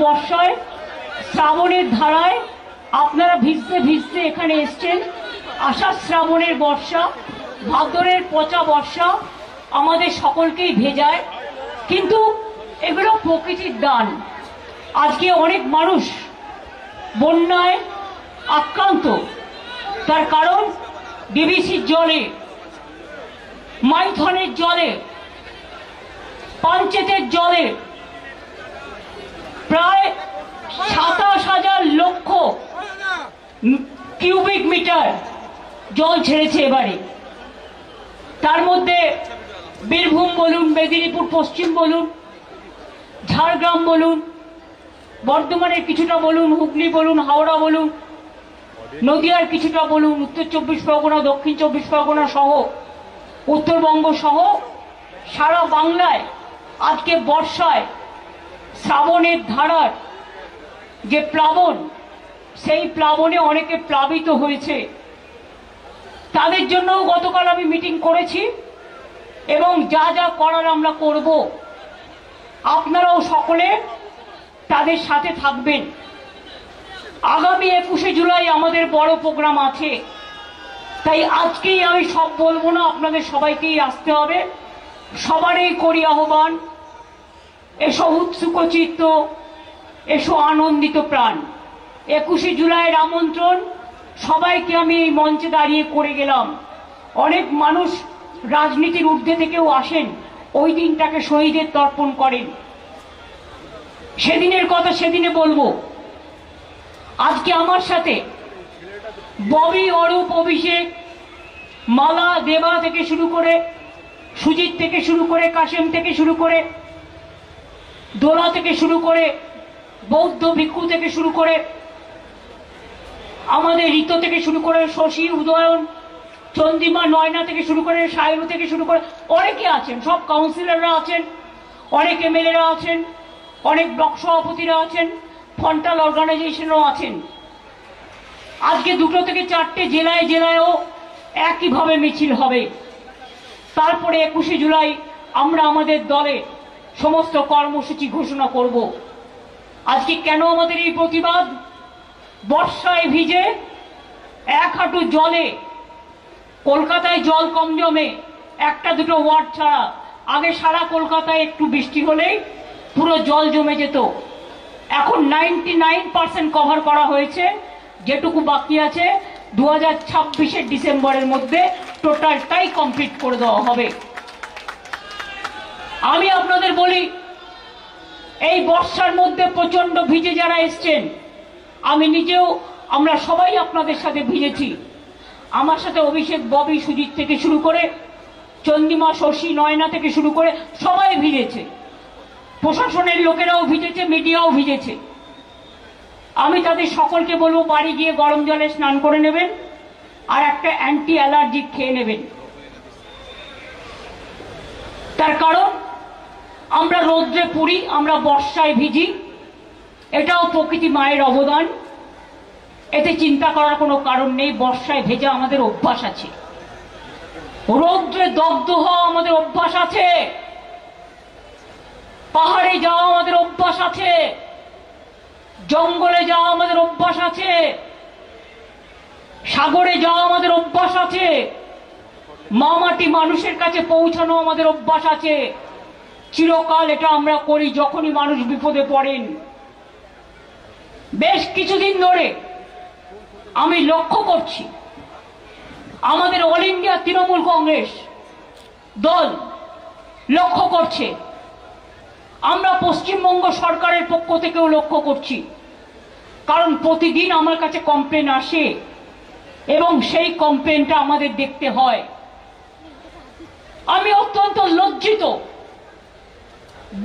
বর্ষায় শ্রাবণের ধারায় আপনারা ভিজতে ভিজতে এখানে এসছেন। আষাঢ় শ্রাবণের বর্ষা, ভাদ্রের পচা বর্ষা আমাদের সকলকেই ভেজায়, কিন্তু এগুলো প্রকৃতির দান। আজকে অনেক মানুষ বন্যায় আক্রান্ত, তার কারণ ডিভিসির জলে, মাইথনের জলে, পাঞ্চেতের জলে প্রায় ২৭,০০০ লক্ষ কিউবিক মিটার জল ছেড়েছে এবারে। তার মধ্যে বীরভূম বলুন, মেদিনীপুর পশ্চিম বলুন, ঝাড়গ্রাম বলুন, বর্ধমানের কিছুটা বলুন, হুগলি বলুন, হাওড়া বলুন, নদিয়ার কিছুটা বলুন, উত্তর ২৪ পরগনা, দক্ষিণ ২৪ পরগনা সহ উত্তরবঙ্গ সহ সারা বাংলায় আজকে বর্ষায় শ্রাবণের ধারার যে প্লাবন, সেই প্লাবনে অনেকে প্লাবিত হয়েছে। তাদের জন্যও গতকাল আমি মিটিং করেছি এবং যা যা করার আমরা করব। আপনারাও সকলে তাদের সাথে থাকবেন। আগামী ২১শে জুলাই আমাদের বড় প্রোগ্রাম আছে, তাই আজকেই আমি সব বলবো না, আপনাদের সবাইকেই আসতে হবে। সবারই করি আহ্বান, এসো উৎসুকচিত্ত, এসো আনন্দিত প্রাণ। ২১শে জুলাইয়ের আমন্ত্রণ সবাইকে আমি এই মঞ্চে দাঁড়িয়ে করে গেলাম। অনেক মানুষ রাজনীতির ঊর্ধ্বে থেকেও আসেন, ওই দিনটাকে শহীদের তর্পণ করেন। সেদিনের কথা সেদিনে বলবো। আজকে আমার সাথে ববি, অরূপ, অভিষেক, মালা, দেবা থেকে শুরু করে, সুজিত থেকে শুরু করে, কাশেম থেকে শুরু করে, দোলা থেকে শুরু করে, বৌদ্ধ ভিক্ষু থেকে শুরু করে, আমাদের ঋত থেকে শুরু করে, শশী, উদয়ন, চন্দ্রিমা, নয়না থেকে শুরু করে, সায়রু থেকে শুরু করে অনেকে আছেন, সব কাউন্সিলররা আছেন, অনেক এমএলএরা আছেন, অনেক ব্লক সভাপতিরা আছেন, ফন্টাল অর্গানাইজেশনও আছেন। আজকে 2 থেকে 4টে জেলায় জেলায়ও একইভাবে মিছিল হবে। তারপরে ২১শে জুলাই আমরা আমাদের দলে সমস্ত কর্মসূচি ঘোষণা করব। আজকে কেন আমাদের এই প্রতিবাদ? বর্ষায় ভিজে 1 হাঁটু জলে, কলকাতায় জল কম জমে 1-2 ওয়ার্ড ছাড়া, আগে সারা কলকাতায় একটু বৃষ্টি হলেই পুরো জল জমে যেত। এখন 99% কভার করা হয়েছে, যেটুকু বাকি আছে 2026-এর ডিসেম্বরের মধ্যে টোটালটাই কমপ্লিট করে দেওয়া হবে। আমি আপনাদের বলি, এই বর্ষার মধ্যে প্রচন্ড ভিজে যারা এসছেন, আমি নিজেও, আমরা সবাই আপনাদের সাথে ভিজেছি। আমার সাথে অভিষেক, ববি, সুজিত থেকে শুরু করে, চন্দ্রিমা, শশী, নয়না থেকে শুরু করে সবাই ভিজেছে। প্রশাসনের লোকেরাও ভিজেছে, মিডিয়াও ভিজেছে। আমি তাদের সকলকে বলবো, বাড়ি গিয়ে গরম জলে স্নান করে নেবেন আর একটা অ্যান্টি অ্যালার্জিক খেয়ে নেবেন। তার কারণ আমরা রৌদ্রে পুড়ি, আমরা বর্ষায় ভিজি, এটাও প্রকৃতি মায়ের অবদান। এতে চিন্তা করার কোনো কারণ নেই। বর্ষায় ভেজা আমাদের অভ্যাস আছে, রৌদ্রে দগ্ধ হওয়া আমাদের অভ্যাস আছে, পাহাড়ে যাওয়া আমাদের অভ্যাস আছে, জঙ্গলে যাওয়া আমাদের অভ্যাস আছে, সাগরে যাওয়া আমাদের অভ্যাস আছে, মা মাটি মানুষের কাছে পৌঁছানো আমাদের অভ্যাস আছে। চিরকাল এটা আমরা করি যখনই মানুষ বিপদে পড়েন। বেশ কিছুদিন ধরে আমি লক্ষ্য করছি, আমাদের অল ইন্ডিয়া তৃণমূল কংগ্রেস দল লক্ষ্য করছে, আমরা পশ্চিমবঙ্গ সরকারের পক্ষ থেকেও লক্ষ্য করছি। কারণ প্রতিদিন আমার কাছে কমপ্লেন আসে এবং সেই কমপ্লেনটা আমাদের দেখতে হয়। আমি অত্যন্ত লজ্জিত,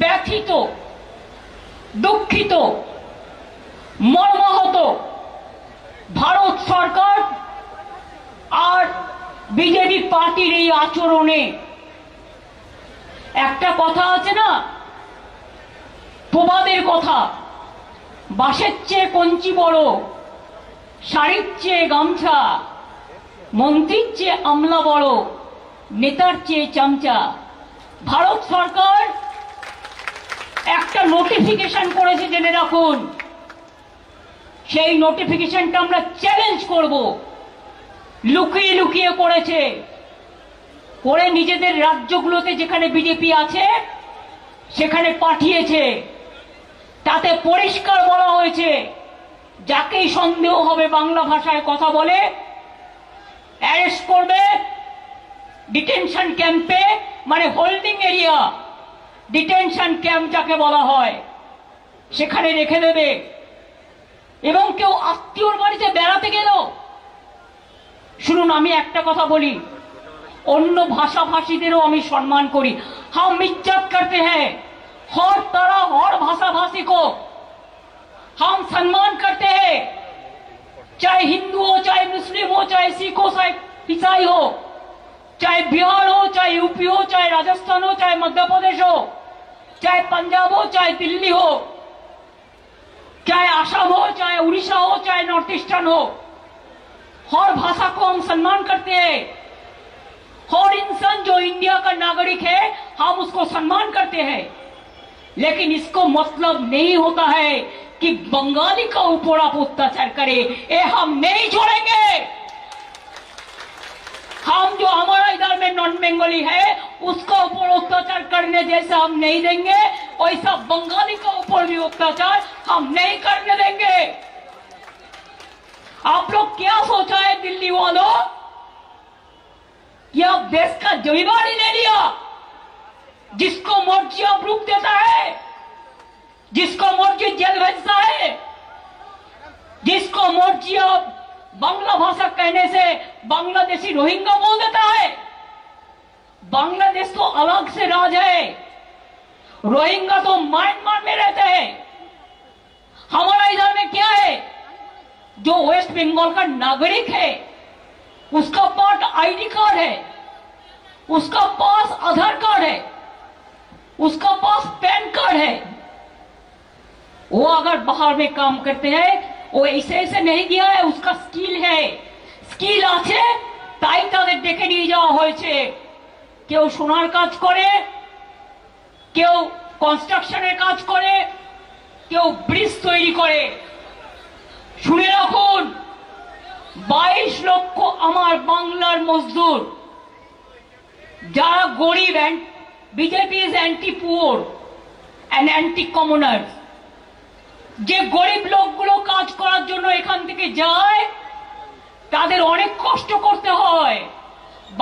ব্যথিত, দুঃখিত, মর্মাহত ভারত সরকার আর বিজেপি পার্টির এই আচরণে। একটা কথা আছে না, প্রবাদের কথা, বাঁশের চেয়ে কঞ্চি বড়, শাড়ির চেয়ে গামছা, মন্ত্রীর চেয়ে আমলা বড়, নেতার চেয়ে চামচা। ভারত সরকার একটা নোটিফিকেশন করেছে, জেনে রাখুন। সেই নোটিফিকেশনটা আমরা চ্যালেঞ্জ করব। লুকিয়ে লুকিয়ে করেছে, করে নিজেদের রাজ্যগুলোতে যেখানে বিজেপি আছে সেখানে পাঠিয়েছে। তাতে পরিষ্কার বলা হয়েছে, যাকেই সন্দেহ হবে বাংলা ভাষায় কথা বলে অ্যারেস্ট করবে, ডিটেনশন ক্যাম্পে, মানে হোল্ডিং এরিয়া, ডিটেনশন ক্যাম্প যাকে বলা হয়, সেখানে রেখে দেবে। এবং কেউ আত্মীয়র বাড়িতে বেড়াতে গেল, শুনুন আমি একটা কথা বলি, অন্য ভাষাভাষীদেরও আমি সম্মান করি। हम इज्जत करते हैं हर तरह हर भाषा भाषी को हम सम्मान करते हैं, चाहे हिंदू हो, चाहे मुस्लिम हो, चाहे सिख हो, चाहे ईसाई हो, चाहे बिहार हो, चाहे यूपी हो, चाहे राजस्थान हो, चाहे मध्य प्रदेश हो, चाहे पंजाब हो, चाहे दिल्ली हो, चाहे असम हो, चाहे उड़ीसा हो, चाहे नॉर्थ ईस्टर्न हो, हर भाषा को हम सम्मान करते हैं। हर इंसान जो इंडिया का नागरिक है हम उसको सम्मान करते हैं। लेकिन इसको मतलब नहीं होता है कि बंगाली का ऊपर आप अत्याचार करें, ये हम नहीं छोड़ेंगे। हम जो हमारा इधर में नॉन बंगाली है उसका ऊपर अत्याचार करने जैसा हम नहीं देंगे, वैसा बंगाली का ऊपर भी अत्याचार हम नहीं करने देंगे। आप लोग क्या सोचा है दिल्ली वालों, ये आप देश का जिम्मेदारी ले लिया, जिसको मर्जी आप रुक देता है, जिसको मर्जी जेल भेजता है, जिसको मर्जी आप बांग्ला भाषा कहने से बांग्लादेशी रोहिंग्या बोल देता है। बांग्लादेश तो अलग से राज है, रोहिंग्या तो म्यांमार में रहते हैं। हमारा इधर में क्या है, जो वेस्ट बंगाल का नागरिक है उसका पास आईडी कार्ड है, उसका पास आधार कार्ड है, उसका पास पैन कार्ड है। वो अगर बाहर में काम करते हैं वो ऐसे ऐसे नहीं गया है, उसका स्किल है, स्किल আছে তাই তাদের ডেকে নিয়ে যাওয়া হয়েছে। কেউ সোনার কাজ করে, কেউ কনস্ট্রাকশনের কাজ করে, কেউ ব্রিজ তৈরি করে। শুনে রাখুন, 22 লক্ষ আমার বাংলার মজদুর যারা গরিব, BJP is anti poor and anti commoners, যে গরিব লোকগুলো কাজ করার জন্য এখান থেকে যায় তাদের অনেক কষ্ট করতে হয়।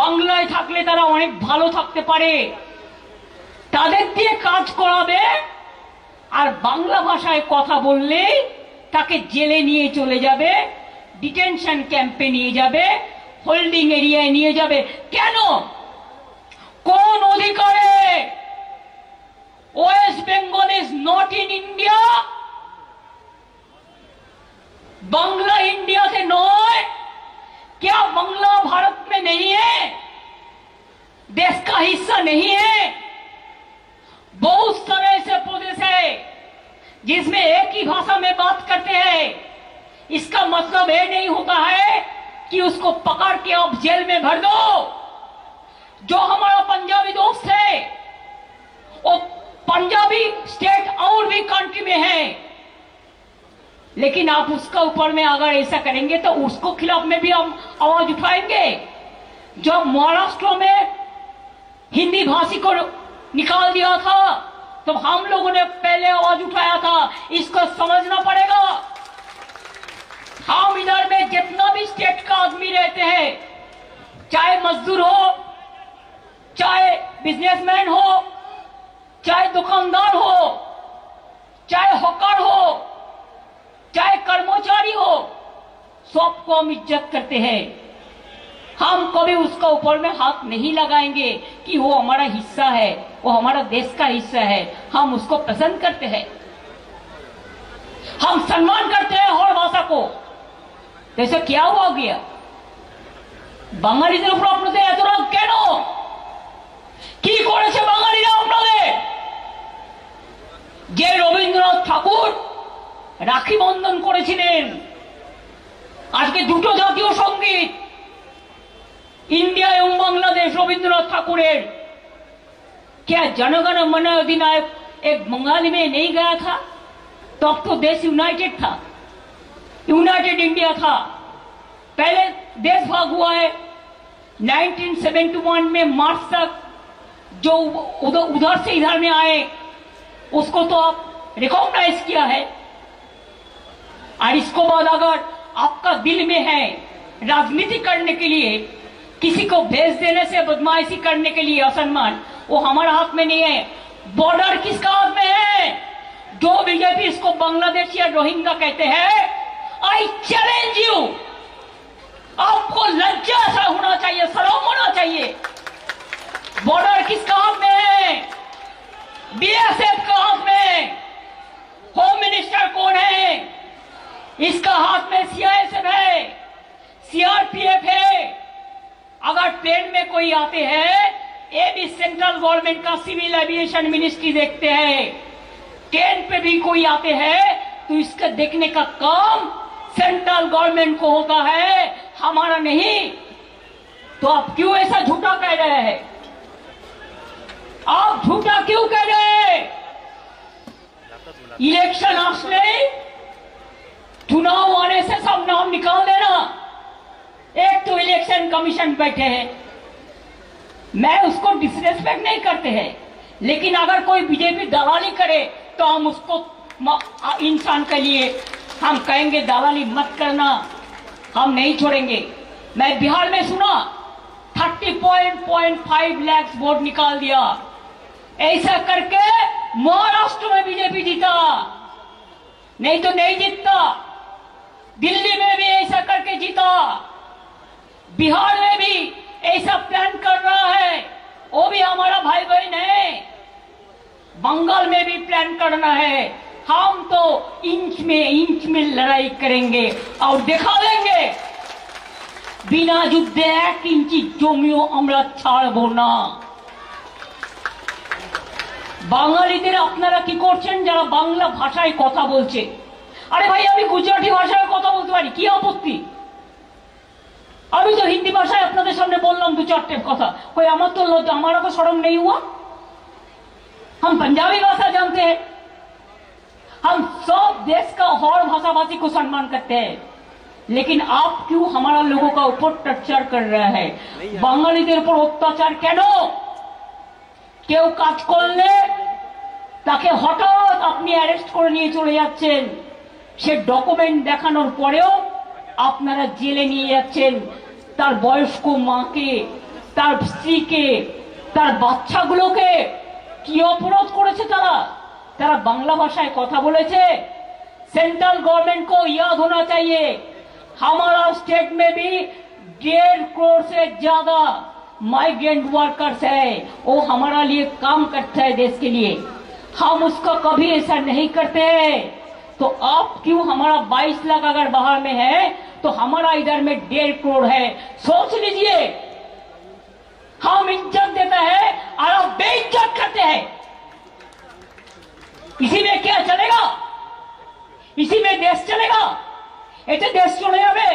বাংলায় থাকলে তারা অনেক ভালো থাকতে পারে, তাদের দিয়ে কাজ করাবে, আর বাংলা ভাষায় কথা বললে তাকে জেলে নিয়ে চলে যাবে, ডিটেনশন ক্যাম্পে নিয়ে যাবে, হোল্ডিং এরিয়ায় নিয়ে যাবে। কেন, কোন অধিকারে? West Bengal is not in India, Bangla India से नॉय। क्या बांग्ला भारत में नहीं है, देश का हिस्सा नहीं है? बहुत सारे ऐसे प्रदेश है जिसमें एक ही भाषा में बात करते हैं। इसका मतलब ये नहीं होता है कि उसको पकड़ के आप जेल में भर दो। जो हमारा पंजाबी दोस्त है वो पंजाबी स्टेट और भी कंट्री में है, लेकिन आप उसका ऊपर में अगर ऐसा करेंगे तो उसको खिलाफ में भी हम आवाज उठाएंगे। जब महाराष्ट्र में हिंदी भाषी को निकाल दिया था तो हम लोगों ने पहले आवाज उठाया था, इसको समझना पड़ेगा। हम इधर में जितना भी स्टेट का आदमी रहते हैं, चाहे मजदूर हो, चाहे बिजनेसमैन हो, चाहे दुकानदार हो, चाहे हॉकर हो, चाहे कर्मचारी हो, सबको हम इज्जत करते हैं। हम कभी उसका ऊपर में हाथ नहीं लगाएंगे कि वो हमारा हिस्सा है, वो हमारा देश का हिस्सा है। हम उसको पसंद करते हैं, हम सम्मान करते हैं हर भाषा को। जैसे क्या हुआ गया, বাঙালিদের উপর আপনাদের এত রাগ কেন? কি করেছে বাঙালিরা আপনাদের? যে রবীন্দ্রনাথ ঠাকুর রাখি বন্ধন করেছিলেন, আজকে দুটো জাতীয় সঙ্গীত इंडिया एवं बांग्लादेश रवींद्रनाथ ठाकुर क्या जनगण मन अधिनायक एक बंगाली में नहीं गया था? तब तो देश यूनाइटेड था, यूनाइटेड इंडिया था। पहले देश भाग हुआ है 1971 में मार्च तक, जो उधर से इधर में आए उसको तो आप रिकॉग्नाइज किया है। और इसको बाद अगर आपका दिल में है राजनीति करने के लिए, किसी को भेज देने से बदमाशी करने के लिए असम्मान, वो हमारा हाथ में नहीं है। बॉर्डर किसका हाथ में है? जो बीजेपी इसको बांग्लादेश या रोहिंग्या कहते हैं, आई चैलेंज यू, आपको लज्जा सा होना चाहिए, शर्म होना चाहिए। बॉर्डर किसका हाथ में है? बीएसएफ का हाथ में। होम मिनिस्टर कौन है? इसका हाथ में सीआईएसएफ है, सीआरपीएफ है। अगर प्लेन में कोई आते हैं, ये भी सेंट्रल गवर्नमेंट का सिविल एविएशन मिनिस्ट्री देखते हैं। ट्रेन पे भी कोई आते हैं तो इसका देखने का काम सेंट्रल गवर्नमेंट को होता है, हमारा नहीं। तो आप क्यों ऐसा झूठा कह रहे हैं? आप झूठा क्यों कह रहे हैं? इलेक्शन असले चुनाव आने से सब नाम निकाल देना। एक तो इलेक्शन कमीशन बैठे हैं, मैं उसको डिसरेस्पेक्ट नहीं करते हैं, लेकिन अगर कोई बीजेपी दलाली करे तो हम उसको इंसान के लिए हम कहेंगे दलाली मत करना, हम नहीं छोड़ेंगे। मैं बिहार में सुना 30.5 लाख वोट निकाल दिया, ऐसा करके महाराष्ट्र में बीजेपी जीता, नहीं तो नहीं जीतता। दिल्ली में भी ऐसा करके जीता, बिहार में भी ऐसा प्लान कर रहा है, वो भी हमारा भाई बहन है। बंगाल में भी प्लान करना है। हम तो इंच में लड़ाई करेंगे और दिखा देंगे, बिना युद्धे 1 इंची জমিও আমরা ছাড়বো না। বাঙালিদের আপনারা কি করছেন যারা বাংলা ভাষায় কথা বলছে? আরে ভাই, আমি গুজরাটি ভাষায় কথা বলতে পারি, কি আপত্তি? আমি তো হিন্দি ভাষায় আপনাদের সামনে বললাম 2-4 কথা, कोई আমার তো লজ্জা, हमारा तो शर्म नहीं हुआ? हम पंजाबी भाषा जानते हैं, हम सब देश का और भाषा भाषी को सम्मान करते हैं, लेकिन आप क्यों हमारा लोगों का ऊपर टर्चर कर रहा है? বাঙালিদের উপর অত্যাচার কেন? কেউ কাজ করলে তাকে হঠাৎ আপনি অ্যারেস্ট করে নিয়ে চলে যাচ্ছেন, সে ডকুমেন্ট দেখানোর পরেও আপনারা জেলে নিয়ে যাচ্ছেন তার বয়স্ক মাকে, তার স্ত্রীকে, তার বাচ্চাগুলোকে। কি অপরাধ করেছে তারা? তারা বাংলা ভাষায় কথা বলেছে। सेंट्रल गवर्नमेंट को याद होना चाहिए, हमारा स्टेट में भी 1.5 करोड़ से ज्यादा माइग्रेंट वर्कर्स है, वो हमारा लिए काम करता है देश के लिए। हम उसका कभी ऐसा नहीं करते हैं। तो आप क्यों, हमारा 22 लाख अगर बाहर में है तो हमारा इधर में 1.5 करोड़ है। सोच लीजिए, हम इज्जत देते हैं और आप बेइज्जत करते हैं। इसी में क्या चलेगा? इसी में देश चलेगा? এতে দেশ চলে যাবে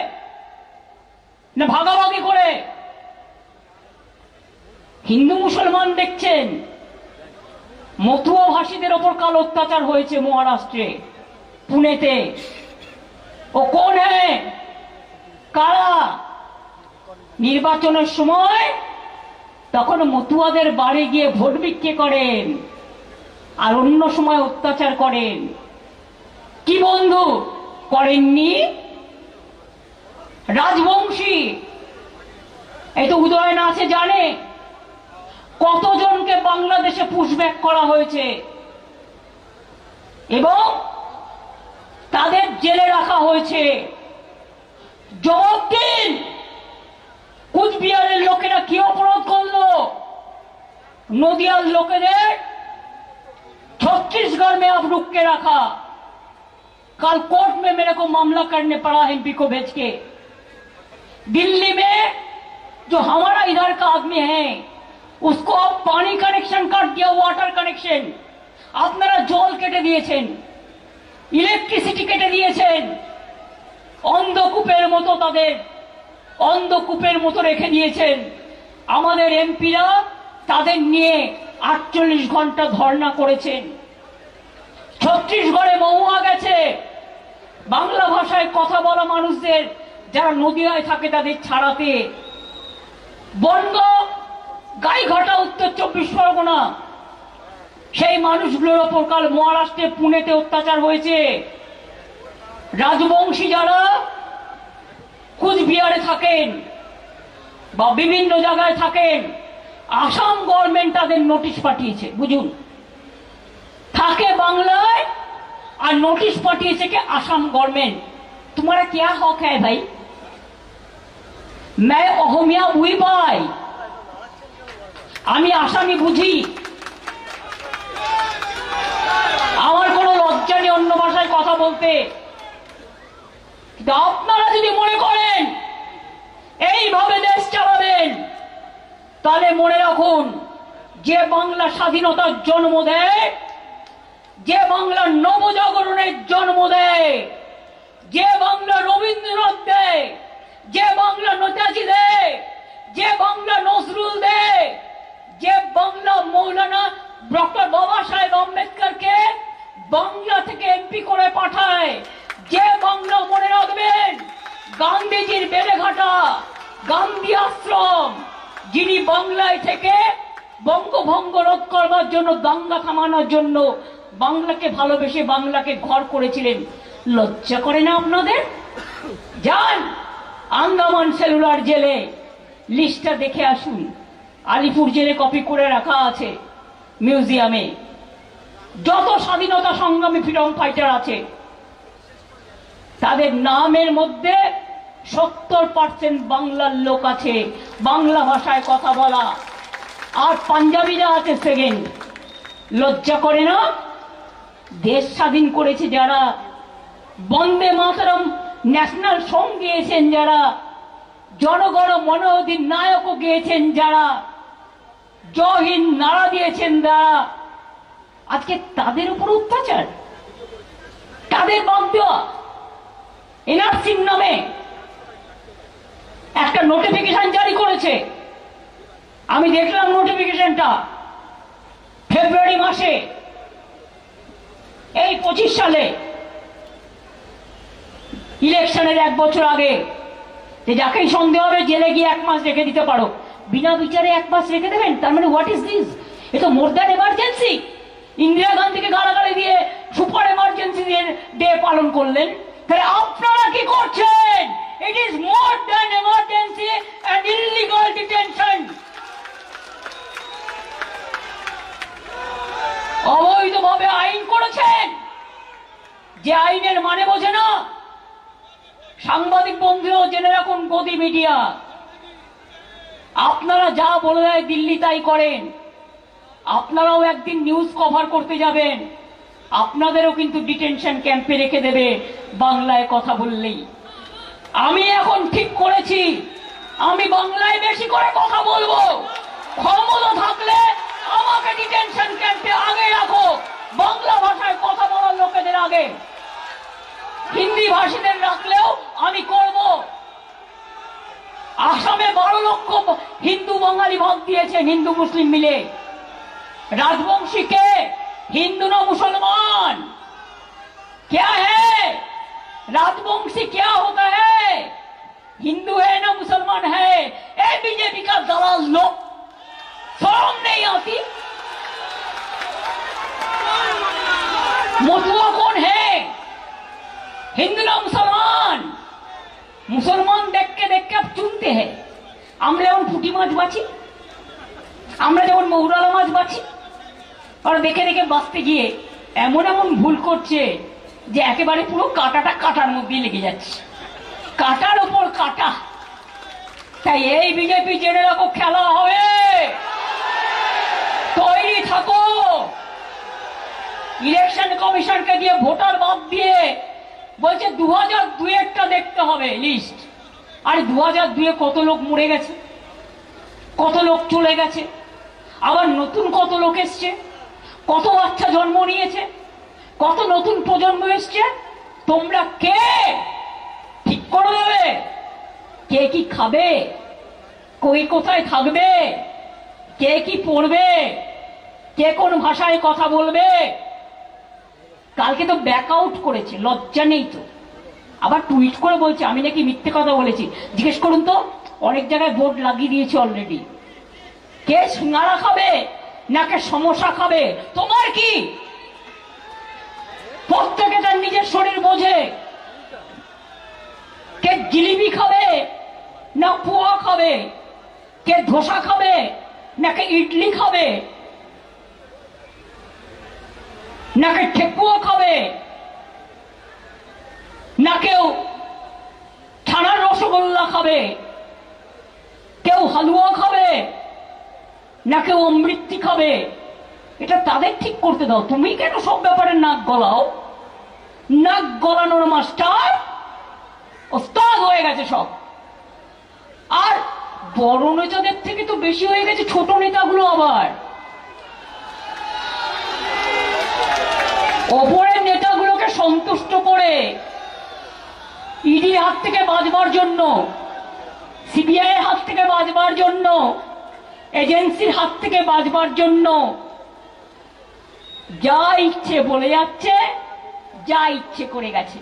না ভাগাভাগি করে? হিন্দু মুসলমান দেখছেন, মতুয়া ভাষীদের ওপর কাল অত্যাচার হয়েছে মহারাষ্ট্রে, পুনেতে। ও কোন হ্যাঁ, কারা? নির্বাচনের সময় তখন মতুয়াদের বাড়ি গিয়ে ভোট বিক্রি করেন আর অন্য সময় অত্যাচার করেন। কি বন্ধু করেননি? রাজবংশী, এই তো উদয়ন আছে জানে কতজনকে বাংলাদেশে পুশব্যাক করা হয়েছে এবং তাদের জেলে রাখা হয়েছে। জবাব দিন, কুচবিহারের লোকেরা কি অপরাধ করলো? নদিয়ার লোকেদের छत्तीसगढ़ में अब रुक के रखा। कल कोर्ट में मेरे को मामला करने पड़ा एमपी को भेज के। दिल्ली में जो हमारा इधर का आदमी है उसको अब पानी कनेक्शन काट दिया, वाटर कनेक्शन। আপনারা জল কেটে দিয়েছেন, ইলেকট্রিসিটি কেটে দিয়েছেন, অন্ধকূপের মতো তাদের অন্ধকূপের মতো রেখে দিয়েছেন। আমাদের এমপিরা তাদের নিয়ে 48 ঘন্টা ধর্ণা করেছেন। ছত্তিশগড়ে মহুয়া গেছে বাংলা ভাষায় কথা বলা মানুষদের, যারা নদিয়ায় থাকে তাদের ছাড়াতে। বন্ধ গাইঘাটা, উত্তর 24 পরগনা, সেই মানুষগুলোর ওপর কাল মহারাষ্ট্রে পুনেতে অত্যাচার হয়েছে। রাজবংশী যারা কুচবিহারে থাকেন বা বিভিন্ন জায়গায় থাকেন, আসাম গভর্নমেন্ট তাদের নোটিশ পাঠিয়েছে। বুঝুন, থাকে বাংলায় আর নোটিশ পাঠিয়েছে কে? আসাম गवर्नमेंट। तुम्हारा क्या हक है भाई? मैं অহমিয়া বুঝি পাই, আমি আসামি বুঝি, আমার কোনো লজ্জা নেই অন্য ভাষায় কথা বলতে। কিন্তু আপনারা যদি মনে করেন এইভাবে দেশ চালাবেন, তাহলে মনে রাখুন, যে বাংলা স্বাধীনতার জন্ম দেয়, যে বাংলা নবজাগরণের জন্ম দেয়, যে বাংলা রবীন্দ্রনাথ দেয়, যে বাংলা নেতাজি দেয়, যে বাংলা নজরুল দেয়, যে বাংলা মৌলানা ডক্টর বাবা সাহেব আম্বেদকরকে বাংলা থেকে এমপি করে পাঠায়, যে বাংলা মনে রাখবেন গান্ধীজির বেলেঘাটা গান্ধী আশ্রম, যিনি বাংলায় থেকে বঙ্গভঙ্গ রোধ করবার জন্য, দাঙ্গা থামানোর জন্য বাংলাকে ভালোবেসে বাংলাকে ঘর করেছিলেন। লজ্জা করে না আপনাদের? যান আন্দামান সেলুলার জেলে, লিস্টটা দেখে আসুন। আলিপুর জেলে কপি করে রাখা আছে মিউজিয়ামে। যত স্বাধীনতা সংগ্রামী ফ্রিডম ফাইটার আছে, তাদের নামের মধ্যে 70% বাংলার লোক আছে, বাংলা ভাষায় কথা বলা, আর পাঞ্জাবিরা আছে সেকেন্ড। লজ্জা করে না? দেশ স্বাধীন করেছে যারা, বন্দে মাতরম ন্যাশনাল সং গেয়েছেন যারা, জনগণ মন অধিনায়কও গেয়েছেন যারা, জয় হিন্দ নারা দিয়েছেন যারা, আজকে তাদের উপর অত্যাচার, তাদের বাদ দেওয়া। এনআরসির নামে একটা নোটিফিকেশন জারি করেছে, আমি দেখলাম নোটিফিকেশনটা ফেব্রুয়ারি মাসে, এই 25 সালে ইলেকশনের 1 বছর আগে, যে যাকেই সন্দেহ হবে জেলে গিয়ে 1 মাস রেখে দিতে পারো। বিনা বিচারে 1 মাস রেখে দেবেন? তার মানে হোয়াট ইজ দিস? এ তো মোর দ্যান এমার্জেন্সি। ইন্দিরা গান্ধীকে গালাগালি দিয়ে সুপার এমার্জেন্সি ডে পালন করলেন। তাহলে আপনারা কি করছেন? It is more than emergency and illegal detention. অবৈধভাবে আইন করেছেন, যে আইনের মানে বোঝে না। সাংবাদিক বন্ধুরাও জেনে রাখুন, গদি মিডিয়া, আপনারা যা বলে দেয় দিল্লি তাই করেন। আপনারাও একদিন নিউজ কভার করতে যাবেন, আপনাদেরও কিন্তু ডিটেনশন ক্যাম্পে রেখে দেবে বাংলায় কথা বললেই। আমি এখন ঠিক করেছি, আমি বাংলায় বেশি করে কথা বলবো। ক্ষমতা থাকলে আমাকে ডিটেনশন ক্যাম্পে আগে রাখো, বাংলা ভাষায় কথা বলার লোকেদের আগে। হিন্দি ভাষীদের রাখলেও আমি করব। আসামে 12 লক্ষ হিন্দু বাঙালি ভাগ দিয়েছেন, হিন্দু মুসলিম মিলে। राजवंशी के हिंदू ना मुसलमान क्या है? राजवंशी क्या होता है? हिंदू है ना मुसलमान है? ए बीजेपी का दलाल लोग, शर्म नहीं आती? मुतवा कौन है? हिंदू ना मुसलमान? मुसलमान देख के अब चुनते हैं। আমরা যেমন পুঁটি মাছ বাছি, আমরা যেমন মৌরালা মাছ বাছি, আর দেখে দেখে বাঁচতে গিয়ে এমন এমন ভুল করছে যে একেবারে পুরো কাঁটাটা কাঁটার মধ্যে লেগে যাচ্ছে, কাঁটার উপর কাঁটা। তাই এই বিজেপি জেনে রাখো, খেলা হবে, তৈরি থাকো। ইলেকশন কমিশনকে দিয়ে ভোটার বাদ দিয়ে বলছে 2002-টা দেখতে হবে লিস্ট। আর 2002-এ কত লোক মরে গেছে, কত লোক চলে গেছে, আবার নতুন কত লোক এসছে, কত বাচ্চা জন্ম নিয়েছে, কত নতুন প্রজন্ম এসছে। তোমরা কে ঠিক করে দেবে কে কি খাবে, কই কোথায় থাকবে, কে কি পড়বে, কে কোন ভাষায় কথা বলবে? কালকে তো ব্যাক আউট করেছে, লজ্জা নেই তো। আবার টুইট করে বলছে আমি নাকি মিথ্যে কথা বলেছি। জিজ্ঞেস করুন তো, অনেক জায়গায় বোর্ড লাগিয়ে দিয়েছে অলরেডি। কে সিঙ্গারা খাবে নাকি সমোসা খাবে তোমার কি? প্রত্যেকে তার নিজের শরীর বোঝে। কে জিলিপি খাবে না পোয়া খাবে, কে ধোসা খাবে নাকি ইডলি খাবে, নাকি ঠেকুয়া খাবে, না কেউ ছানার রসগোল্লা খাবে, কেউ হালুয়া খাবে, না কেউ অমৃতি খাবে। এটা তাদের ঠিক করতে দাও। তুমি কেন সব ব্যাপারে নাক গলাও? নাক গলানোর মাস্টার ওস্তাদ হয়ে গেছে সব। আর বড় নেতাদের থেকে তো বেশি হয়ে গেছে ছোট নেতাগুলো। আবার ওপরের নেতাগুলোকে সন্তুষ্ট করে ইডির হাত থেকে বাঁচবার জন্য, সিবিআই এর হাত থেকে বাঁচবার জন্য, এজেন্সির হাত থেকে বাঁচবার জন্য যা ইচ্ছে বলে যাচ্ছে, যা ইচ্ছে করে গেছে।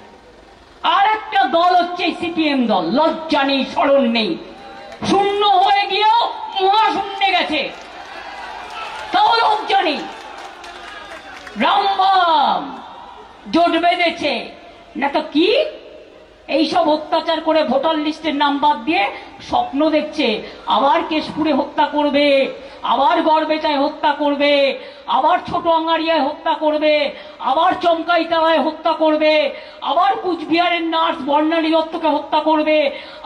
আর একটা দল হচ্ছে সিপিএম দল। লজ্জা নেই, শরম নেই। শূন্য হয়ে গিয়েও মহাশূন্যে গেছে, তাও লজ্জা নেই। রামবাম জোট বেঁধেছে না তো কি? এইসব অত্যাচার করে ভোটার লিস্টের নাম বাদ দিয়ে স্বপ্ন দেখছে আবার কেশপুরে হত্যা করবে, আবার গড়বেতায় হত্যা করবে, আবার ছোট আঙ্গারিয়ায় হত্যা করবে, আবার চমকাইতলায় হত্যা করবে, আবার কুচবিহারের নার্স বর্ণালী দত্তকে হত্যা করবে,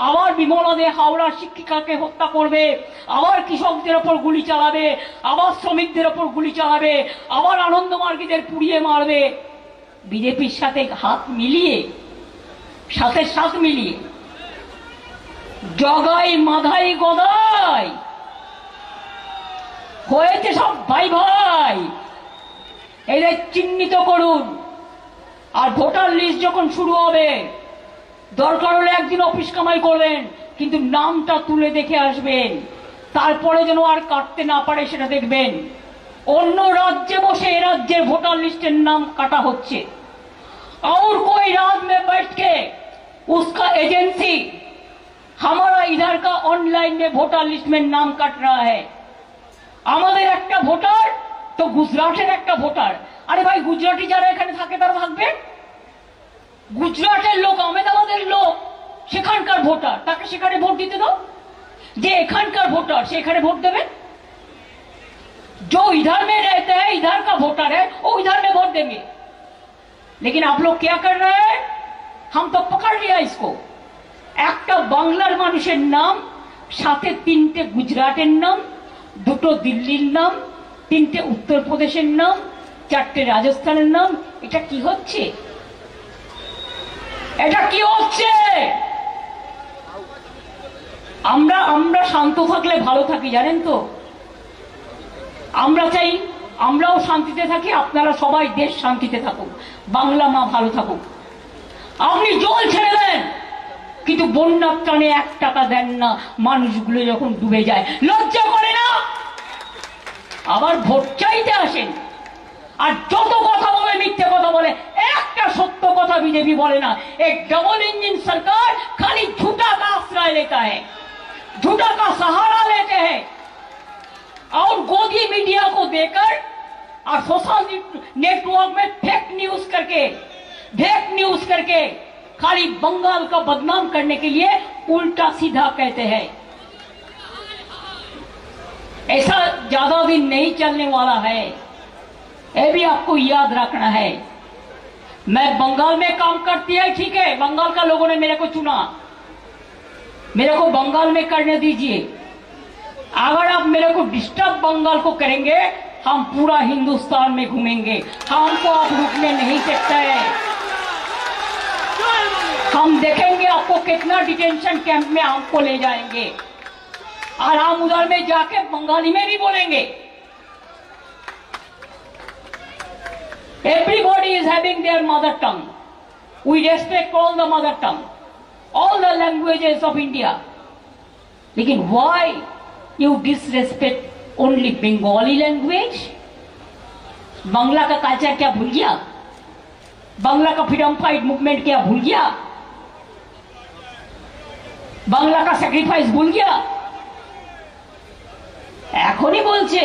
আবার বিমলা দে হাওড়ার শিক্ষিকাকে হত্যা করবে, আবার কৃষকদের ওপর গুলি চালাবে, আবার শ্রমিকদের ওপর গুলি চালাবে, আবার আনন্দমার্গীদের পুড়িয়ে মারবে। বিজেপির সাথে হাত মিলিয়ে, সাথে সাথ মিলিয়ে জগাই মাধাই গদাই হয়েছে সব ভাই ভাই। এদের চিহ্নিত করুন। আর ভোটার লিস্ট যখন শুরু হবে, দরকার হলে একদিন অফিস কামাই করবেন, কিন্তু নামটা তুলে দেখে আসবেন। তারপরে যেন আর কাটতে না পারে সেটা দেখবেন। অন্য রাজ্যে বসে এ রাজ্যের ভোটার লিস্টের নাম কাটা হচ্ছে। और कोई राज्य में बैठ के उसका एजेंसी हमारा इधर का ऑनलाइन में वोटर लिस्ट में नाम काट रहा है। আমাদের একটা ভোটার তো গুজরাটের একটা ভোটার। আরে ভাই, গুজরাটি যারা এখানে থাকে তারা থাকবে। গুজরাটের লোক, আহমেদাবাদের লোক সেখানকার ভোটার, তাকে সেখানে ভোট দিতে দাও। যে এখানকার ভোটার সে এখানে ভোট দেবে। जो इधर में रहते हैं, इधर का वोटर है, वो इधर में वोट देंगे। लेकिन आप लोग क्या कर रहे हैं? हम तो पकड़ लिया इसको। একটা বাংলার মানুষের নাম, সাথে তিনটে গুজরাটের নাম, দুটো দিল্লির নাম, তিনটে উত্তরপ্রদেশের নাম, চারটে রাজস্থানের নাম। এটা কি হচ্ছে? এটা কি হচ্ছে? আমরা শান্ত থাকলে ভালো থাকি, জানেন তো। আমরা চাই আমরাও শান্তিতে থাকি, আপনারা সবাই দেশ শান্তিতে থাকুক, বাংলা মা ভালো থাকুক। আপনি জল ছেড়ে দেন, কিন্তু বন্যার টানে 1 টাকা দেন না মানুষগুলো যখন ডুবে যায়। লজ্জা করে না? আবার ভোট চাইতে আসেন, আর যত কথা বলে, মিথ্যে কথা বলে, একটা সত্য কথা বিজেপি বলে না। एक डबल इंजन सरकार खाली झूठा का आश्रय लेता है, झूठा का सहारा लेते हैं, और गोदी मीडिया को देकर और सोशल नेटवर्क में फेक न्यूज करके खाली बंगाल का बदनाम करने के लिए उल्टा सीधा कहते हैं। ऐसा ज्यादा दिन नहीं चलने वाला है, ये भी आपको याद रखना है। मैं बंगाल में काम करती है, ठीक है, बंगाल का लोगों ने मेरे को चुना, मेरे को बंगाल में करने दीजिए। अगर आप मेरे को डिस्टर्ब बंगाल को करेंगे, हम पूरा हिंदुस्तान में घूमेंगे, हमको आप रुकने नहीं सकते। हम देखेंगे आपको कितना डिटेंशन कैंप में हमको ले जाएंगे, और हम उधर में जाके बंगाली में भी बोलेंगे। Everybody is having their mother tongue. We respect all the mother tongue, all the languages of India. लेकिन why you disrespect only Bengali language? Bangla का कल्चर क्या भूल गया? बांग्ला का फ्रीडम फाइट मूवमेंट क्या भूल गया? बांग्ला का सैक्रिफाइस भूल गया? এখনই বলছে,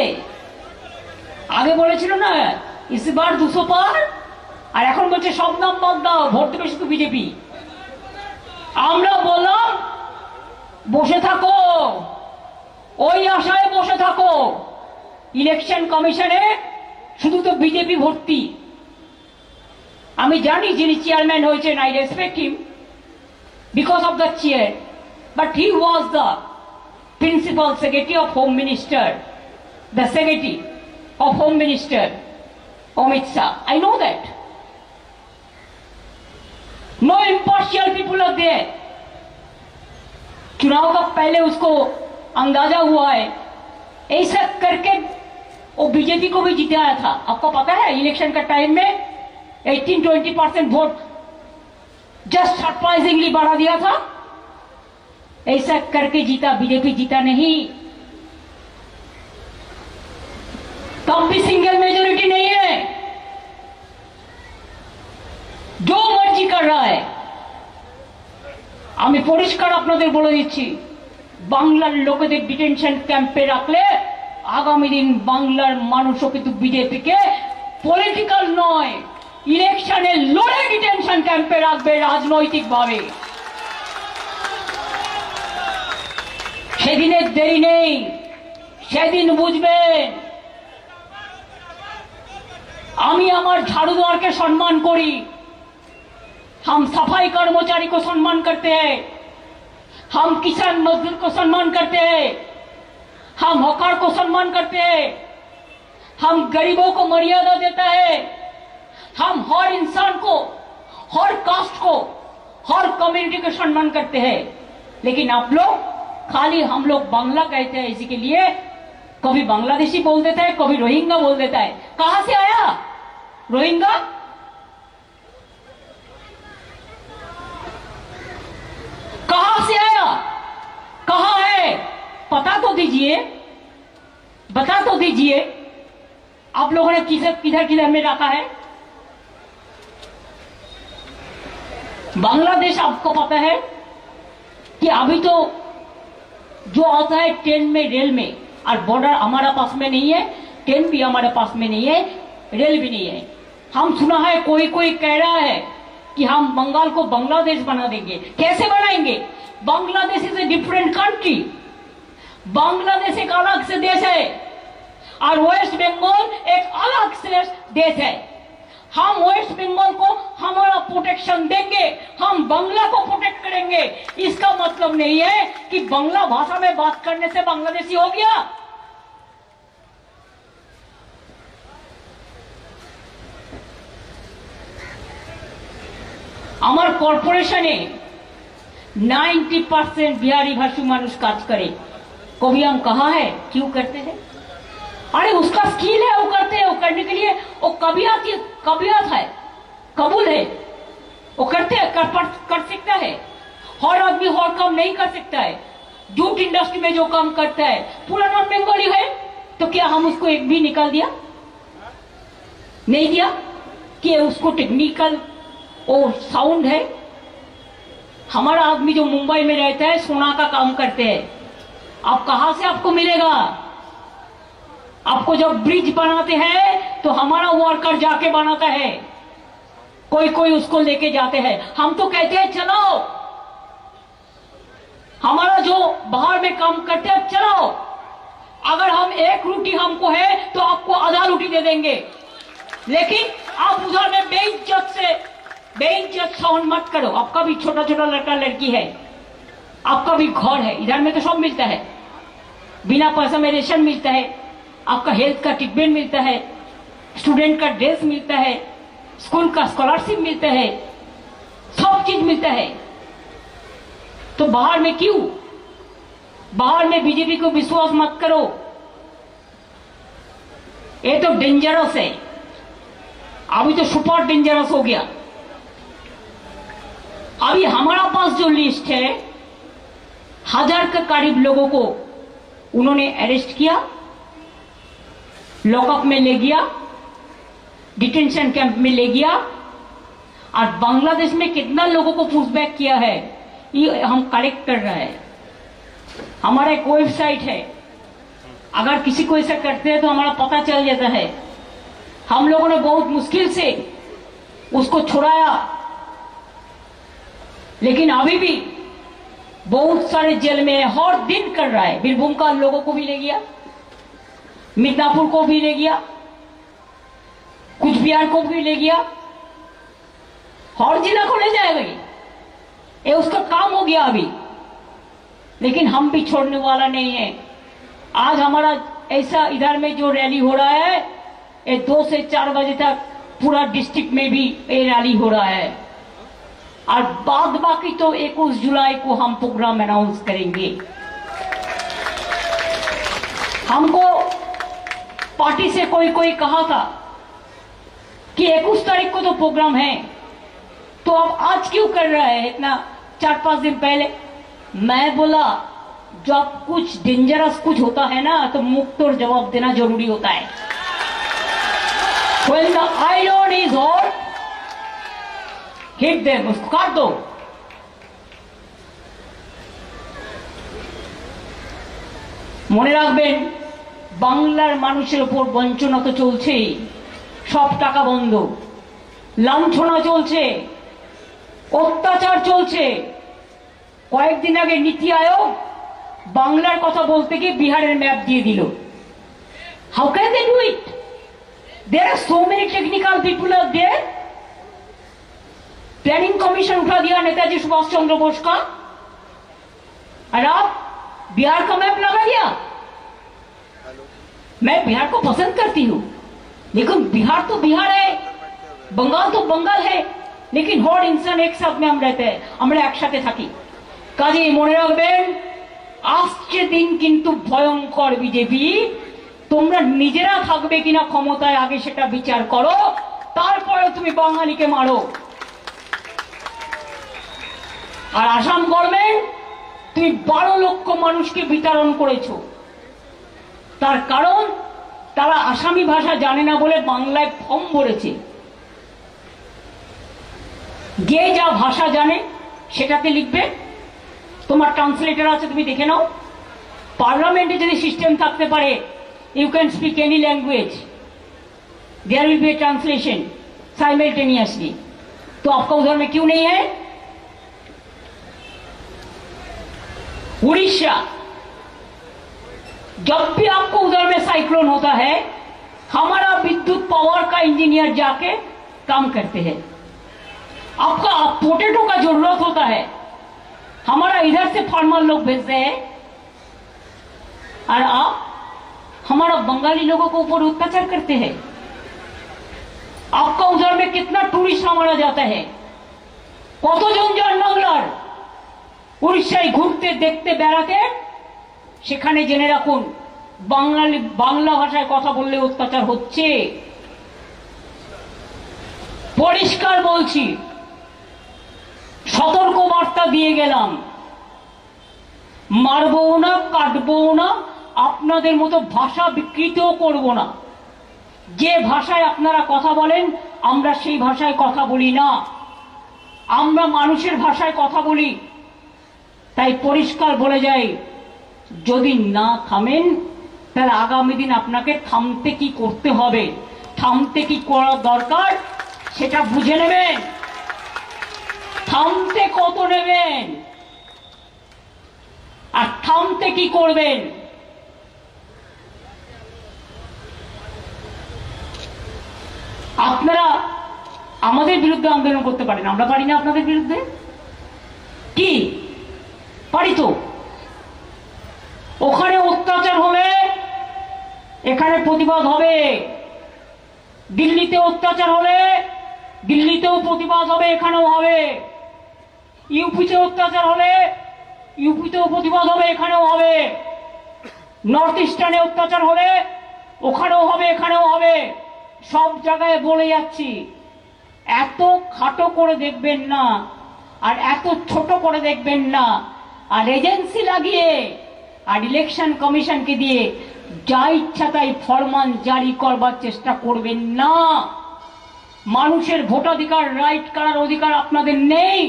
আগে বলেছিল না ইসবার 200 পার, আর এখন বলছে সব নাম বাদ দাও, ভোট দেবে শুধু বিজেপি। আমরা বললাম বসে থাকো, ওই আশায় বসে থাকো, ইলেকশন কমিশনে শুধু তো বিজেপি ভর্তি। আমি জানি যিনি চেয়ারম্যান হয়েছেন, I respect him because of the chair, but he was the principal secretary of home minister, the secretary of Home Minister Amit Shah. I know that. No impartial people are there. चुनाव का पहले उसको अंदाजा हुआ है, ऐसा करके वो बीजेपी को भी जिताया था। आपको पता है इलेक्शन का टाइम में 18-20% वोट जस्ट सरप्राइजिंगली बढ़ा दिया था। ऐसा करके जीता, बीजेपी जीता नहीं। तब भी सिंगल मेजोरिटी नहीं है, जो मर्जी कर रहा है। আমি পরিষ্কার আপনাদের বলে দিচ্ছি, বাংলার লোকেদের ডিটেনশন ক্যাম্পে রাখলে আগামী দিন বাংলার মানুষও কিন্তু বিজেপিকে পলিটিক্যাল নয়, ইলেকশনে লড়ে ডিটেনশন ক্যাম্পে রাখবে রাজনৈতিকভাবে। সেদিনের দেরি নেই, সেদিন বুঝবেন। আমি আমার झाड़ूदार सम्मान करी, हम सफाई कर्मचारी को सम्मान करते हैं, हम किसान मजदूर को सम्मान करते हैं, हम हकार को सम्मान करते हैं, हम गरीबों को मर्यादा देता है, हम हर इंसान को, हर कास्ट को, हर कम्युनिटी को सम्मान करते हैं। लेकिन आप लोग खाली हम लोग बांग्ला कहते हैं, इसी के लिए कभी बांग्लादेशी बोल देता है, कभी रोहिंग्या बोल देता है। कहां से आया रोहिंग्या? कहां से आया, कहां है, पता तो दीजिए, बता तो दीजिए। आप लोगों ने किधर किधर में रखा है? बांग्लादेश आपको पता है कि अभी तो जो आता है ट्रेन में, रेल में, और बॉर्डर हमारा पास में नहीं है, ट्रेन भी हमारे पास में नहीं है, रेल भी नहीं है। हम सुना है कोई कोई कह रहा है कि हम बंगाल को बांग्लादेश बना देंगे। कैसे बनाएंगे? Bangladesh is a different country, Bangladesh एक अलग से देश है और वेस्ट बंगाल एक अलग से देश है। हम वेस्ट बंगाल को हमारा प्रोटेक्शन देंगे, हम बांग्ला को प्रोटेक्ट करेंगे। इसका मतलब नहीं है कि बांग्ला भाषा में बात करने से बांग्लादेशी हो गया। আমার কর্পোরেশনে 90% बिहारी भाषी मानुष काज करे। कभी हम कहा है क्यों करते हैं? अरे उसका स्किल है, वो करते हैं, वो करने के लिए वो कबियत है, कबूल है, वो करते हैं, कर सकता है। हर आदमी हर काम नहीं कर सकता है। जूट इंडस्ट्री में जो काम करता है पूरा नॉन बंगाली है, तो क्या हम उसको एक भी निकाल दिया? नहीं दिया कि उसको टेक्निकल वो साउंड है। हमारा आदमी जो मुंबई में रहता है सोना का काम करते हैं, आप कहां से आपको मिलेगा? आपको जब ब्रिज बनाते हैं तो हमारा वर्कर जाके बनाता है, कोई कोई उसको लेके जाते हैं। हम तो कहते हैं चलो, हमारा जो बाहर में काम करते हैं चलो, अगर हम एक रोटी हमको है तो आपको आधा रोटी दे देंगे। लेकिन आप उधर में बेइज्जत साउंड मत करो। आपका भी छोटा छोटा लड़का लड़की है, आपका भी घर है, इधर में तो सब मिलता है, बिना पैसा में रेशन मिलता है, आपका हेल्थ का ट्रीटमेंट मिलता है, स्टूडेंट का ड्रेस मिलता है, स्कूल का स्कॉलरशिप मिलता है, सब चीज मिलता है। तो बाहर में क्यों? बाहर में बीजेपी को विश्वास मत करो, ये तो डेंजरस है, अभी तो सुपर डेंजरस हो गया। अभी हमारा पास जो लिस्ट है 1000 के करीब लोगों को उन्होंने अरेस्ट किया, लॉकअप में ले गया, डिटेंशन कैंप में ले गया, और बांग्लादेश में कितना लोगों को पुशबैक किया है ये हम कलेक्ट कर रहे हैं। हमारा एक वेबसाइट है, अगर किसी को ऐसा करते हैं तो हमारा पता चल जाता है। हम लोगों ने बहुत मुश्किल से उसको छुड़ाया, लेकिन अभी भी बहुत सारे जेल में हर दिन कर रहा है। बीरभूम का लोगों को भी ले गया, मिदनापुर को भी ले गया, कुछ बिहार को भी ले गया, हर जिला को ले जाएगा। ये उसका काम हो गया अभी, लेकिन हम भी छोड़ने वाला नहीं है। आज हमारा ऐसा इधर में जो रैली हो रहा है, ये 2 से 4 बजे तक पूरा डिस्ट्रिक्ट में भी ये रैली हो रहा है, और बाद बाकी तो 21 जुलाई को हम प्रोग्राम अनाउंस करेंगे। हमको पार्टी से कोई कहा था कि 21 तारीख को तो प्रोग्राम है, तो अब आज क्यों कर रहा है इतना 4-5 दिन पहले। मैं बोला जब कुछ डेंजरस कुछ होता है ना तो मुंह तोड़ जवाब देना जरूरी होता है। When the iron is hot, hit them, उसको काट दो। মনে রাখবেন বাংলার মানুষের উপর বঞ্চনা তো চলছেই, সব টাকা বন্ধ, লাঞ্ছনা চলছে, অত্যাচার চলছে। কয়েকদিন আগে নীতি আয়োগ বাংলার কথা বলতে গিয়ে বিহারের ম্যাপ দিয়ে দিল। How can they do it? There are so many technical people out there. Planning commission उठा दिया नेताजी सुभाष चंद्र बोस का, और आप बिहार का मैप लगा दिया। मैं बिहार को पसंद करती हूँ, लेकिन बिहार तो बिहार है, बंगाल तो बंगाल है, लेकिन हर इंसान एक साथ में हम रहते हैं, আমরা একসাথে থাকি। কাজেই মনে রাখবেন আসছে দিন কিন্তু ভয়ঙ্কর। বিজেপি তোমরা নিজেরা থাকবে কিনা ক্ষমতায় আগে সেটা বিচার করো, তারপরে তুমি বাঙালিকে মারো। আর আসাম গভর্নমেন্ট তুমি 12 লক্ষ মানুষকে বিতরণ করেছো, তার কারণ তারা আসামি ভাষা জানে না বলে বাংলায় ফর্ম ভরেছে। যে যা ভাষা জানে সেটাতে লিখবে, তোমার ট্রান্সলেটর আছে তুমি দেখে নাও। পার্লামেন্টে যদি সিস্টেম থাকতে পারে you can speak any language, there will be a translation simultaneously, तो आपका उधर में क्यों नहीं है? उड़ीसा, जब भी आपको उधर में साइक्लोन होता है हमारा विद्युत पावर का इंजीनियर जाके काम करते हैं। आपका पोटैटो का जरूरत होता है, हमारा इधर से फार्मर लोग भेजते हैं, और आप हमारा बंगाली लोगों को ऊपर अत्याचार करते हैं। आपका उधर में कितना टूरिस्ट हमारा जाता है, কতজন যান বাংলার উড়িষ্যায় ঘুরতে দেখতে বেড়াতে, সেখানে জেনে রাখুন বাংলা ভাষায় কথা বললে অত্যাচার হচ্ছে। পরিষ্কার বলছি, সতর্ক বার্তা দিয়ে গেলাম, মারবো না, কাটবো না, আপনাদের মতো ভাষা বিকৃতও করব না। যে ভাষায় আপনারা কথা বলেন আমরা সেই ভাষায় কথা বলি না, আমরা মানুষের ভাষায় কথা বলি। তাই পরিষ্কার বলে যাই, যদি না থামেন তাহলে আগামী দিন আপনাকে থামতে কি করতে হবে, থামতে কি করা দরকার সেটা বুঝে নেবেন। থামতে কত নেবেন আর থামতে কি করবেন। আপনারা আমাদের বিরুদ্ধে আন্দোলন করতে পারেন, আমরা পারি না আপনাদের বিরুদ্ধে? কি পারি তো। ওখানে অত্যাচার হলে এখানে প্রতিবাদ হবে, দিল্লিতে অত্যাচার হলে দিল্লিতেও প্রতিবাদ হবে, এখানেও হবে। ইউপিতে অত্যাচার হলে ইউপিতেও প্রতিবাদ হবে, এখানেও হবে। নর্থ ইস্টার্নে অত্যাচার হলে ওখানেও হবে, এখানেও হবে। সব জায়গায় বলে যাচ্ছি, এত খাটো করে দেখবেন না আর এত ছোট করে দেখবেন না, আর এজেন্সি লাগিয়ে আর ইলেকশন কমিশনকে দিয়ে যা ইচ্ছা তাই ফরমান জারি করবার চেষ্টা করবেন না। মানুষের ভোটাধিকার, রাইট করার অধিকার আপনাদের নেই।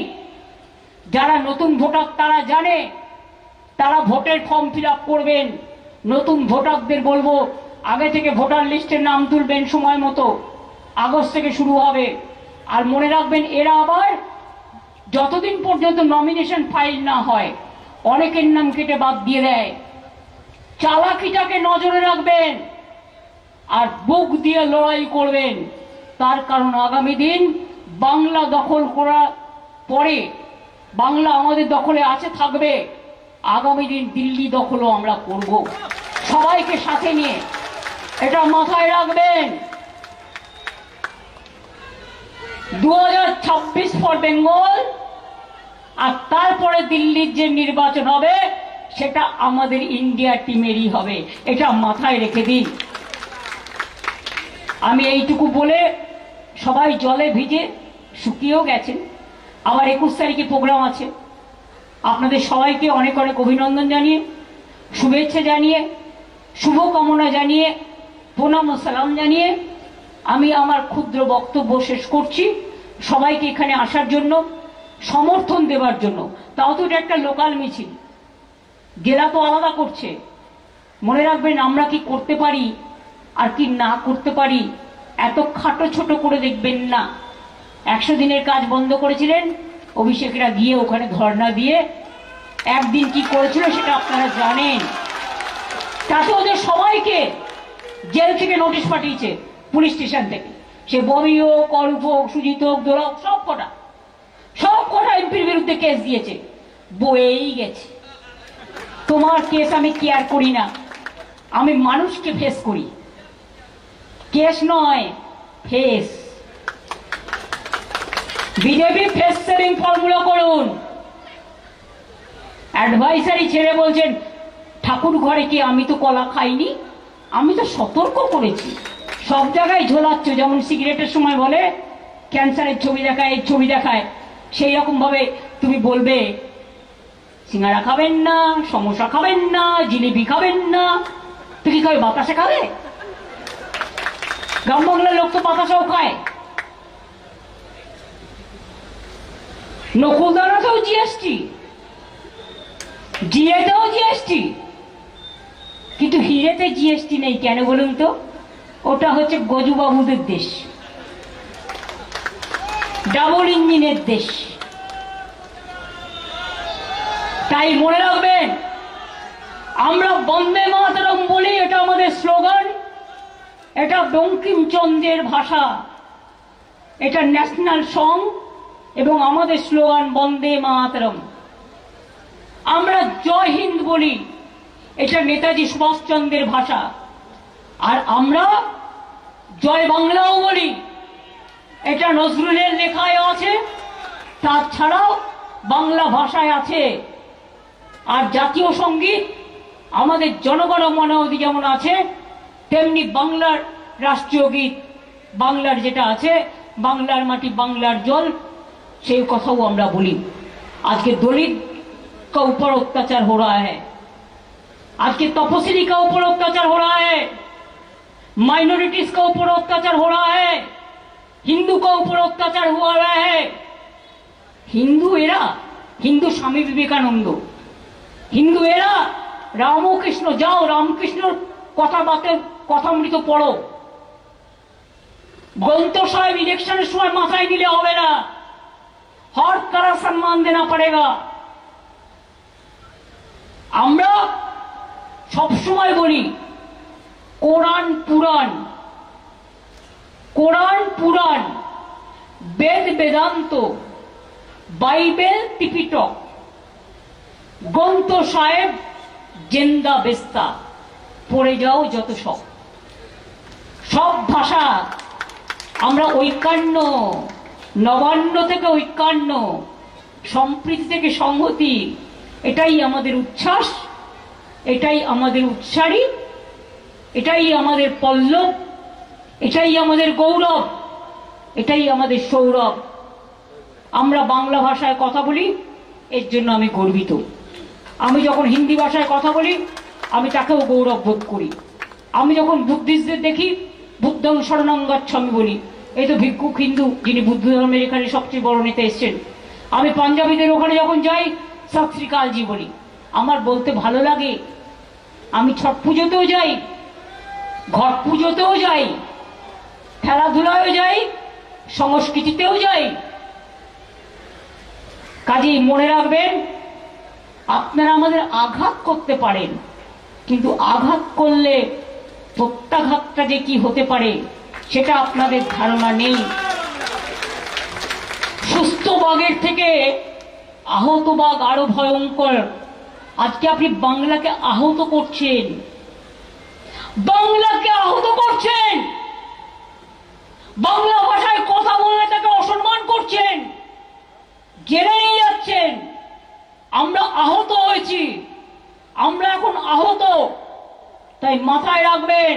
যারা নতুন ভোটার তারা জানে, তারা ভোটের ফর্ম ফিল আপ করবেন। নতুন ভোটারদের বলবো আগে থেকে ভোটার লিস্টের নাম তুলবেন, সময় মতো আগস্ট থেকে শুরু হবে। আর মনে রাখবেন, এরা আবার যতদিন পর্যন্ত নমিনেশন ফাইল না হয় অনেকের নাম কেটে বাদ দিয়ে দেয়। চালাকিটাকে নজরে রাখবেন আর বুক দিয়ে লড়াই করবেন। তার কারণ আগামী দিন বাংলা দখল করার পরে, বাংলা আমাদের দখলে আছে, থাকবে, আগামী দিন দিল্লি দখলও আমরা করব, সবাইকে সাথে নিয়ে। এটা মাথায় রাখবেন। 2026 ফর বেঙ্গল, আর তারপরে দিল্লির যে নির্বাচন হবে সেটা আমাদের ইন্ডিয়া টিমেরই হবে, এটা মাথায় রেখে দিন। আমি এইটুকু বলে, সবাই জলে ভিজে শুকিয়েও গেছেন। আবার 21 তারিখে প্রোগ্রাম আছে। আপনাদের সবাইকে অনেক অনেক অভিনন্দন জানিয়ে, শুভেচ্ছা জানিয়ে, শুভকামনা জানিয়ে, প্রণাম ও সালাম জানিয়ে আমি আমার ক্ষুদ্র বক্তব্য শেষ করছি। সবাইকে এখানে আসার জন্য, সমর্থন দেওয়ার জন্য। তাও তো এটা একটা লোকাল মিছিল, জেলা তো আলাদা করছে। মনে রাখবেন, আমরা কি করতে পারি আর কি না করতে পারি এত খাটো ছোট করে দেখবেন না। 100 দিনের কাজ বন্ধ করেছিলেন, অভিষেকরা গিয়ে ওখানে ধর্ণা দিয়ে একদিন কি করেছিল সেটা আপনারা জানেন। তাতে ওদের সবাইকে জেল থেকে নোটিশ পাঠিয়েছে, পুলিশ স্টেশন থেকে। সে ববি হোক, অরূপ হোক, সুজিত হোক, দোলা হোক, সব কটা এমপির বিরুদ্ধে কেস দিয়েছে, বয়েই গেছে। তোমার কেস আমি কেয়ার করি না, আমি মানুষকে ফেস করি, কেস নয়, face. BJP face saving formula করুন। অ্যাডভাইসারি ছেড়ে বলছেন ঠাকুর ঘরে কি, আমি তো কলা খাইনি, আমি তো সতর্ক করেছি। সব জায়গায় ঝোলাচ্ছ, যেমন সিগারেটের সময় বলে ক্যান্সারের ছবি দেখায়, এই ছবি দেখায়, সেই রকম ভাবে তুমি বলবে সিঙ্গারা খাবেন না, সমোসা খাবেন না, জিলিপি খাবেন না, তুই কি খাবে? বাতাসা খাবে? গ্রাম বাংলার লোক তো বাতাসাও খায়। নকুলদানাতেও জিএসটি, জিএতেও জিএসটি, কিন্তু হিরেতে জিএসটি নেই। কেন বলুন তো? ওটা হচ্ছে গজুবাবুদের দেশ, ডাবল ইঞ্জিনের দেশ। তাই মনে রাখবেন, আমরা বন্দে মাতরম বলি, এটা আমাদের স্লোগান, এটা বঙ্কিমচন্দ্রের ভাষা, এটা ন্যাশনাল সং এবং আমাদের স্লোগান বন্দে মাতরম। আমরা জয় হিন্দ বলি, এটা নেতাজি সুভাষচন্দ্রের ভাষা। আর আমরা জয় বাংলাও বলি, এটা নজরুলের লেখায় আছে, তাছাড়াও বাংলা ভাষায় আছে। আর জাতীয় সঙ্গীত আমাদের জনগণ মন অধি যেমন আছে, তেমনি বাংলার রাষ্ট্রীয় গীত বাংলার যেটা আছে, বাংলার মাটি বাংলার জল, সেই কথাও আমরা বলি। আজকে दलित का ऊपर अत्याचार हो रहा है, आज के तपस्वी का ऊपर अत्याचार हो रहा है, माइनॉरिटीज का ऊपर अत्याचार हो रहा है, हिंदू का ऊपर अत्याचार हो रहा है। हिंदू एरा, हिंदू स्वामी विवेकानंद, हिंदू एरा रामकृष्ण, जाओ रामकृष्ण কথামৃত পড়ো। ग्रंथ साहब इलेक्शन समय माथाয় নিলে হবে না, हर तरह सम्मान देना पड़ेगा। আমরা সব সময় বলি কোরআন পুরাণ, কোরআন পুরাণ, বেদ বেদান্ত, বাইবেল ত্রিপিটক, গ্রন্থ সাহেব জেন্দা বেস্তা, পড়ে যাও যত সব। সব ভাষা আমরা ঐক্যান্য, নবান্ন থেকে ঐক্যান্য, সম্প্রীতি থেকে সংহতি, এটাই আমাদের উচ্ছ্বাস, এটাই আমাদের উৎসারী, এটাই আমাদের পল্লব, এটাই আমাদের গৌরব, এটাই আমাদের সৌরভ। আমরা বাংলা ভাষায় কথা বলি, এর জন্য আমি গর্বিত। আমি যখন হিন্দি ভাষায় কথা বলি, আমি তাকেও গৌরব বোধ করি। আমি যখন বুদ্ধিস্টদের দেখি, বুদ্ধং শরণং গচ্ছামি বলি, এই তো ভিক্ষুক হিন্দু যিনি বুদ্ধ ধর্মের এখানে সবচেয়ে বড় নেতা এসছেন। আমি পাঞ্জাবিদের ওখানে যখন যাই সত শ্রী কালজি বলি, আমার বলতে ভালো লাগে। আমি ছট পুজোতেও যাই, ঘট পুজোতেও যাই, খেলাধুলায়ও যাই, সংস্কৃতিতেও যাই। কাজেই মনে রাখবেন, আপনারা আমাদের আঘাত করতে পারেন, কিন্তু আঘাত করলে প্রত্যাঘাতটা যে কি হতে পারে সেটা আপনাদের ধারণা নেই। সুস্থ বাঘের থেকে আহত বাঘ আরো ভয়ঙ্কর। আজকে আপনি বাংলাকে আহত করছেন, বাংলাকে আহত করছেন, বাংলা ভাষায় কথা বললে তাকে অসম্মান করছেন, জেলে নিয়ে যাচ্ছেন। আমরা আহত হয়েছি, আমরা এখন আহত। তাই মাথায় রাখবেন,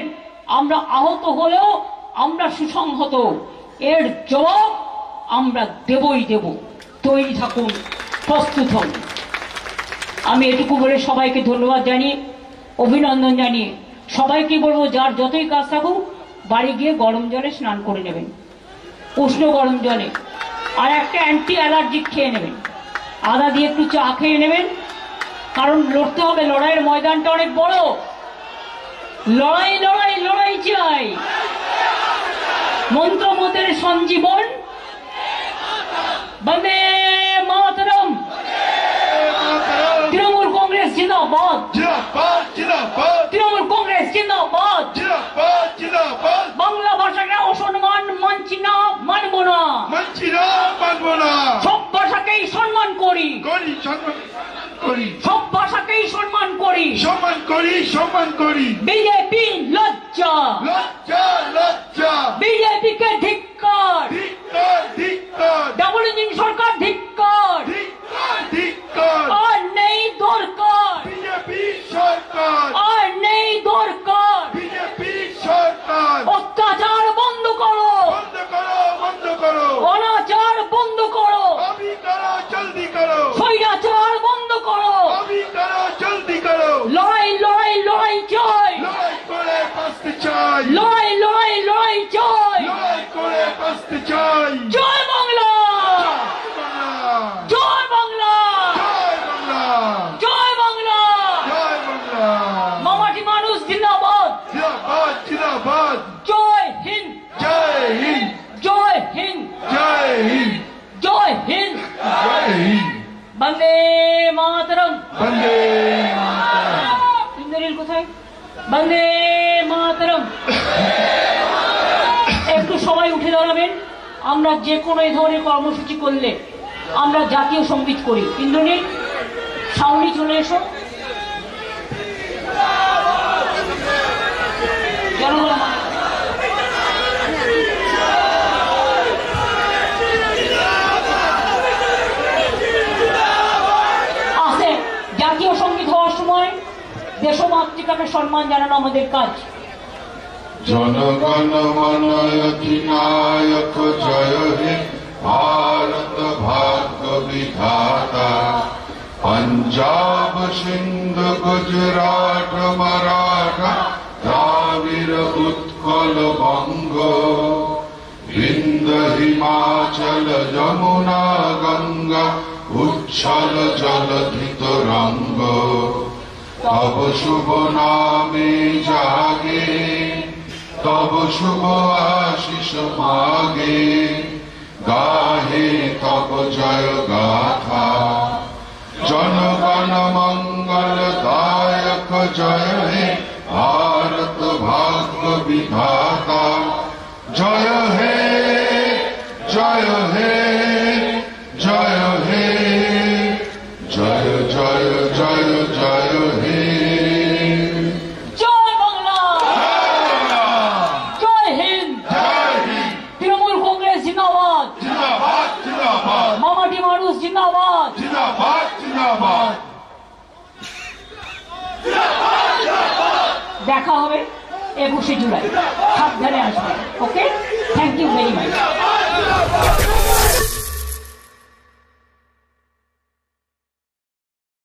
আমরা আহত হলেও আমরা সুসংহত। এর জবাব আমরা দেবই দেব। তৈরি থাকুন, প্রস্তুত হন। আমি এটুকু বলে সবাইকে ধন্যবাদ জানিয়ে, অভিনন্দন জানিয়ে সবাইকে বলবো, যার যতই কাজ থাকুক বাড়ি গিয়ে গরম জলে স্নান করে নেবেন, উষ্ণ গরম জলে, আর একটা অ্যান্টি অ্যালার্জিক খেয়ে নেবেন, আদা দিয়ে একটু চা খেয়ে নেবেন। কারণ লড়তে হবে, লড়াইয়ের ময়দানটা অনেক বড়। লড়াই লড়াই লড়াই চাই, মন্ত্রমতের সঞ্জীবন, বন্দে মাতরম। তৃণমূল কংগ্রেস জিন্দাবাদ, তৃণমূল কংগ্রেস জিন্দাবাদ। বাংলা ভাষাকে অসম্মান মানছি না, মানব না, সব ভাষাকেই সম্মান করি, সব ভাষাকেই সম্মান করি, সম্মান করি। বিজেপি লজ্জা, বিজেপিকে ধিক্কার, ডাবল ইঞ্জিন সরকার ধিক্কার, আর নেই দরকার, আর নেই দরকার। অত্যাচার বন্ধ করো, অনাচার বন্ধ করো, স্বৈরাচার বন্ধ করো, লড়াই লড়াই লড়াই চাই, লড়াই লড়াই লড়াই চাই। জয় বাংলা, জয় বাংলা, জয় বাংলা। মামাটি মানুষ জিন্দাবাদ, জয় হিন্দ, জয় হিন্দ, জয় হিন্দ। বন্দে মাতরম, ইন্দ্রিল কোথায়? বন্দে মাতরম। একটু সবাই উঠে দাঁড়াবেন। আমরা যে কোনো এই ধরনের কর্মসূচি করলে আমরা জাতীয় সঙ্গীত করি। ইন্দ্রনীল, সামনে চলে এসো। জনগণ আসে, জাতীয় সঙ্গীত হওয়ার সময় দেশমাতৃকাকে সম্মান জানানো আমাদের কাজ। জনগণ মন অধিনায়ক জয় হে ভারত ভাগ্য বিধাতা। पंजाब सिंध गुजरात मराठा द्राविड़ उत्कल बंग विंध्य हिमाचल यमुना गंगा उच्छल जलधि तरंग तब शुभ नामे जागे तब शुभ आशीष मागे गाहे तब जय गाथा जनगण मंगल दायक जय हे भारत भाग्य विधाता जय हे जय हे जय हे जय जय जय जय हे जय बांग्ला जय हिंद तृणमूल कांग्रेस जिंदाबाद जिंदाबाद जिंदाबाद मामाटी मानुष जिंदाबाद जिंदाबाद जिंदाबाद দেখা হবে 21 জুলাই সাবধানে আসবেন। ওকে, থ্যাংক ইউ ভেরি মাচ।